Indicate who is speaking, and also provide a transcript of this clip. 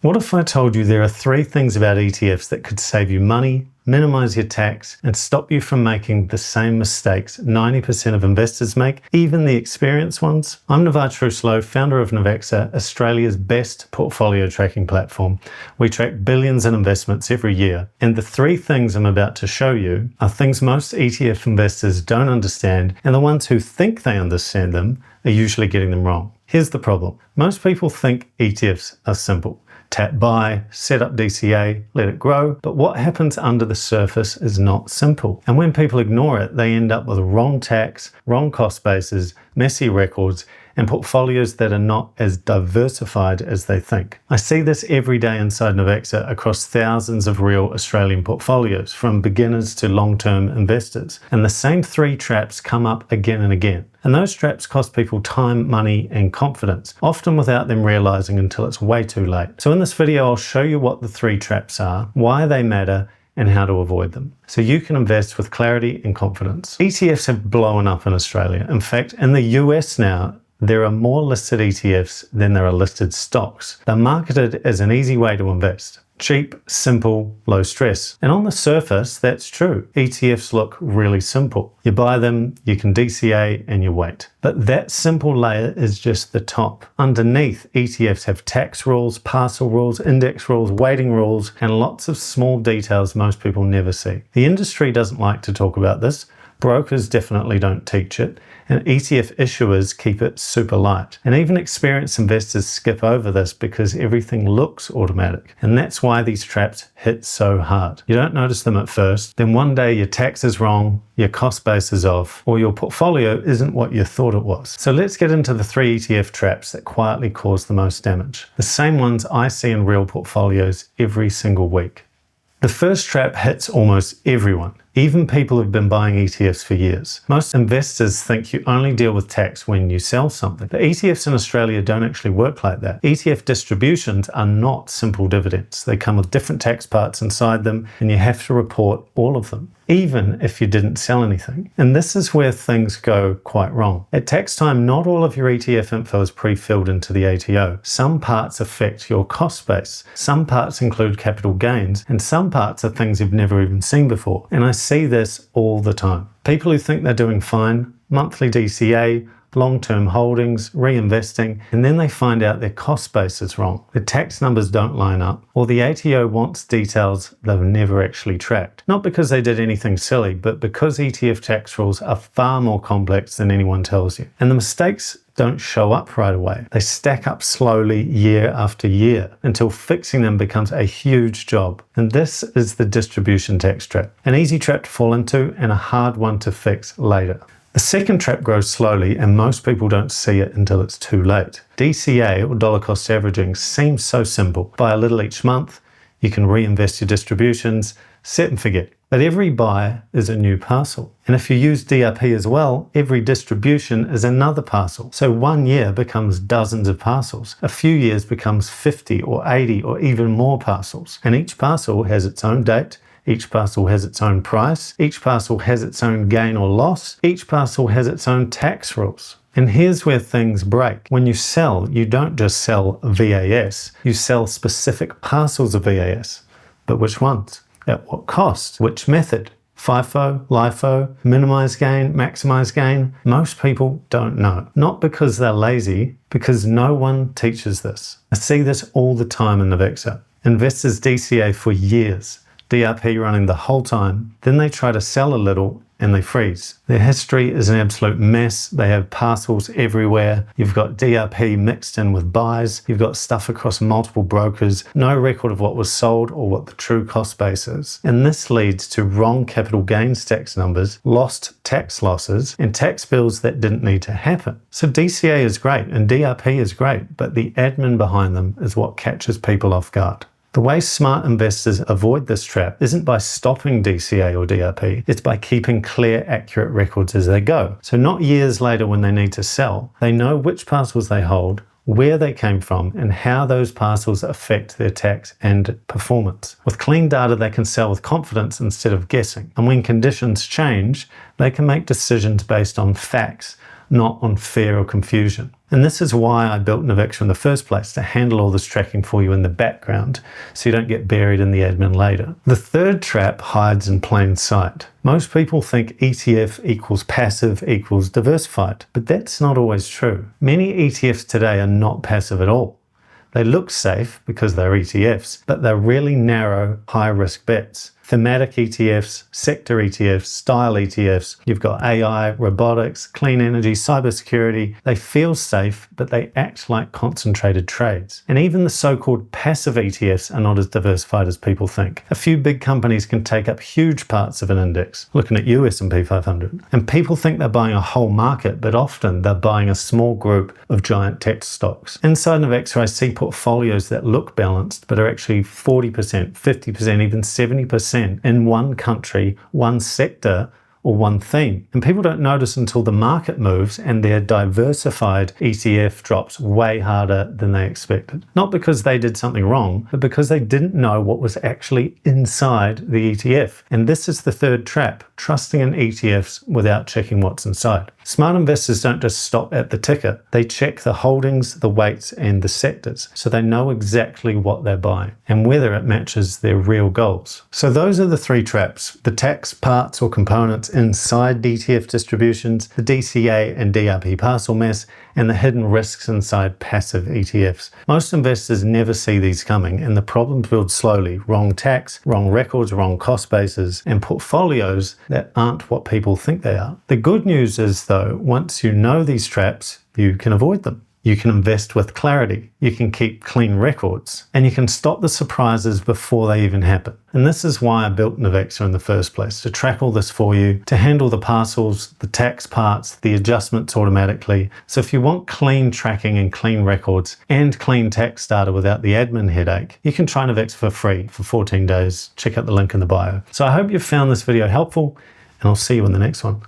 Speaker 1: What if I told you there are 3 things about ETFs that could save you money, minimize your tax, and stop you from making the same mistakes 90% of investors make, even the experienced ones? I'm Navad Truslow, founder of Navexa, Australia's best portfolio tracking platform. We track billions in investments every year, and the 3 things I'm about to show you are things most ETF investors don't understand, and the ones who think they understand them are usually getting them wrong. Here's the problem. Most people think ETFs are simple. Tap buy, set up DCA, let it grow, but what happens under the surface is not simple. And when people ignore it, they end up with wrong tax, wrong cost bases, messy records, and portfolios that are not as diversified as they think. I see this every day inside Navexa across thousands of real Australian portfolios, from beginners to long-term investors. And the same 3 traps come up again and again. And those traps cost people time, money, and confidence, often without them realizing until it's way too late. So in this video, I'll show you what the 3 traps are, why they matter, and how to avoid them, so you can invest with clarity and confidence. ETFs have blown up in Australia. In fact, in the US now, there are more listed ETFs than there are listed stocks. They're marketed as an easy way to invest. Cheap, simple, low stress. And on the surface, that's true. ETFs look really simple. You buy them, you can DCA, and you wait. But that simple layer is just the top. Underneath, ETFs have tax rules, parcel rules, index rules, weighting rules, and lots of small details most people never see. The industry doesn't like to talk about this. Brokers definitely don't teach it, and ETF issuers keep it super light. And even experienced investors skip over this because everything looks automatic. And that's why these traps hit so hard. You don't notice them at first, then one day your tax is wrong, your cost base is off, or your portfolio isn't what you thought it was. So let's get into the 3 ETF traps that quietly cause the most damage. The same ones I see in real portfolios every single week. The first trap hits almost everyone, even people who've been buying ETFs for years. Most investors think you only deal with tax when you sell something, but ETFs in Australia don't actually work like that. ETF distributions are not simple dividends. They come with different tax parts inside them, and you have to report all of them, even if you didn't sell anything. And this is where things go quite wrong. At tax time, not all of your ETF info is pre-filled into the ATO. Some parts affect your cost base. Some parts include capital gains, and some parts are things you've never even seen before. And I see this all the time. People who think they're doing fine, monthly DCA, long-term holdings, reinvesting, and then they find out their cost base is wrong. The tax numbers don't line up, or the ATO wants details they've never actually tracked. Not because they did anything silly, but because ETF tax rules are far more complex than anyone tells you. And the mistakes don't show up right away. They stack up slowly year after year until fixing them becomes a huge job. And this is the distribution tax trap. An easy trap to fall into and a hard one to fix later. The second trap grows slowly, and most people don't see it until it's too late. DCA, or dollar cost averaging, seems so simple. Buy a little each month, you can reinvest your distributions, set and forget. But every buy is a new parcel. And if you use DRP as well, every distribution is another parcel. So 1 year becomes dozens of parcels. A few years becomes 50 or 80 or even more parcels. And each parcel has its own date. Each parcel has its own price. Each parcel has its own gain or loss. Each parcel has its own tax rules. And here's where things break. When you sell, you don't just sell VAS. You sell specific parcels of VAS. But which ones? At what cost? Which method? FIFO, LIFO, minimize gain, maximize gain? Most people don't know. Not because they're lazy, because no one teaches this. I see this all the time in Navexa. Investors DCA for years, DRP running the whole time, then they try to sell a little and they freeze. Their history is an absolute mess. They have parcels everywhere. You've got DRP mixed in with buys. You've got stuff across multiple brokers. No record of what was sold or what the true cost base is. And this leads to wrong capital gains tax numbers, lost tax losses, and tax bills that didn't need to happen. So DCA is great and DRP is great, but the admin behind them is what catches people off guard. The way smart investors avoid this trap isn't by stopping DCA or DRP, it's by keeping clear, accurate records as they go. So not years later when they need to sell, they know which parcels they hold, where they came from, and how those parcels affect their tax and performance. With clean data, they can sell with confidence instead of guessing. And when conditions change, they can make decisions based on facts, not on fear or confusion. And this is why I built Navexa in the first place, to handle all this tracking for you in the background so you don't get buried in the admin later. The third trap hides in plain sight. Most people think ETF equals passive equals diversified, but that's not always true. Many ETFs today are not passive at all. They look safe because they're ETFs, but they're really narrow, high-risk bets. Thematic ETFs, sector ETFs, style ETFs. You've got AI, robotics, clean energy, cybersecurity. They feel safe, but they act like concentrated trades. And even the so-called passive ETFs are not as diversified as people think. A few big companies can take up huge parts of an index, looking at you, S&P 500. And people think they're buying a whole market, but often they're buying a small group of giant tech stocks. Inside Navexa, I see portfolios that look balanced, but are actually 40%, 50%, even 70% in one country, one sector, or one theme. And people don't notice until the market moves and their diversified ETF drops way harder than they expected. Not because they did something wrong, but because they didn't know what was actually inside the ETF. And this is the third trap, trusting in ETFs without checking what's inside. Smart investors don't just stop at the ticker. They check the holdings, the weights, and the sectors, so they know exactly what they're buying and whether it matches their real goals. So those are the three traps: the tax parts or components inside ETF distributions, the DCA and DRP parcel mess, and the hidden risks inside passive ETFs. Most investors never see these coming, and the problems build slowly: wrong tax, wrong records, wrong cost bases, and portfolios that aren't what people think they are. The good news is, though, once you know these traps, you can avoid them. You can invest with clarity, you can keep clean records, and you can stop the surprises before they even happen. And this is why I built Navexa in the first place, to track all this for you, to handle the parcels, the tax parts, the adjustments automatically. So if you want clean tracking and clean records and clean tax data without the admin headache, you can try Navexa for free for 14 days. Check out the link in the bio. So I hope you found this video helpful, and I'll see you in the next one.